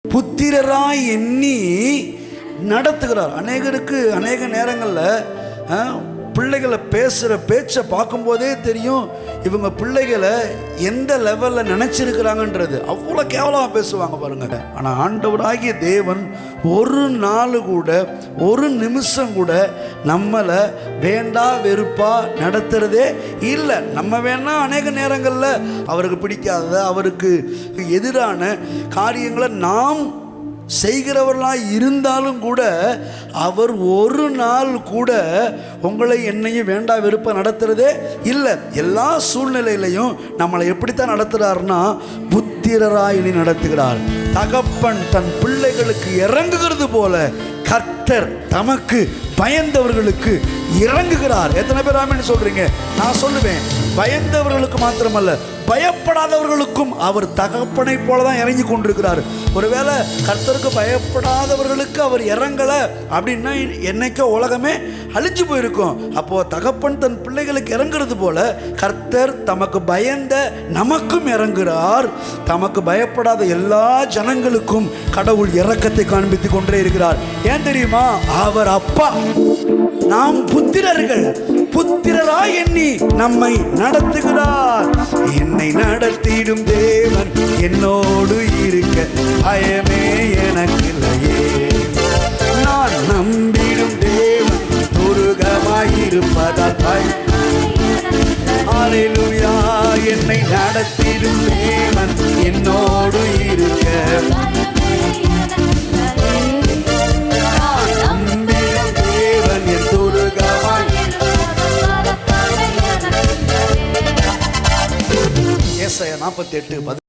புத்திரராய் எண்ணி நடத்துகிறார். அநேகருக்கு அநேக நேரங்களில் பிள்ளைகளை பேசுகிற பேச்சை பார்க்கும்போதே தெரியும் இவங்க பிள்ளைகளை எந்த லெவலில் நினச்சிருக்கிறாங்கன்றது. அவ்வளோ கேவலமாக பேசுவாங்க பாருங்க. ஆனால் ஆண்டவராகிய தேவன் ஒரு நாள் கூட, ஒரு நிமிஷம் கூட நம்மளை வேண்டா வெறுப்பா நடத்துறதே இல்லை. நம்ம வேணா அநேக நேரங்களில் அவருக்கு பிடிக்காத, அவருக்கு எதிரான காரியங்களை நாம் செய்கிறவர்களாக இருந்தாலும் கூட அவர் ஒரு நாள் கூட உங்களை என்னையும் வேண்டா வெறுப்ப நடத்துறதே இல்லை. எல்லா சூழ்நிலையிலையும் நம்மளை எப்படித்தான் நடத்துகிறார்னா புத்திரராய் நடத்துகிறார். தகப்பன் தன் பிள்ளைகளுக்கு இறங்குகிறது போல கர்த்தர் தமக்கு பயந்தவர்களுக்கு இறங்குகிறார். எத்தனை பேர் ஆமென் சொல்றீங்க? நான் சொல்லுவேன், பயந்தவர்களுக்கு மாத்திரமல்ல, பயப்படாதவர்களுக்கும் அவர் தகப்பனை போலதான் இறங்கி கொண்டிருக்கிறார். ஒருவேளை கர்த்தருக்கு பயப்படாதவர்களுக்கு அவர் இறங்கலை அப்படின்னா என்னைக்கோ உலகமே அழிஞ்சு போயிருக்கும். அப்போ தகப்பன் தன் பிள்ளைகளுக்கு இறங்குறது போல கர்த்தர் தமக்கு பயந்த நமக்கும் இறங்குகிறார். தமக்கு பயப்படாத எல்லா ஜனங்களுக்கும் கடவுள் இரக்கத்தை காண்பித்து கொண்டே இருக்கிறார். ஏன் தெரியுமா? அவர் அப்பா, நாம் புத்திரர்கள். புத்திரராய் எண்ணி நம்மை நடத்துகிறார். என்னை நடத்திடும் தேவன் என்னோடு இருக்க பயமே எனக்கில்லையே. நான் நம்பிடும் தேவன் துருகமாயிருப்பதால் அல்லேலூயா. என்னை நடத்திடும் தேவன் என்னோடு இருக்க ஏசாயா 48:10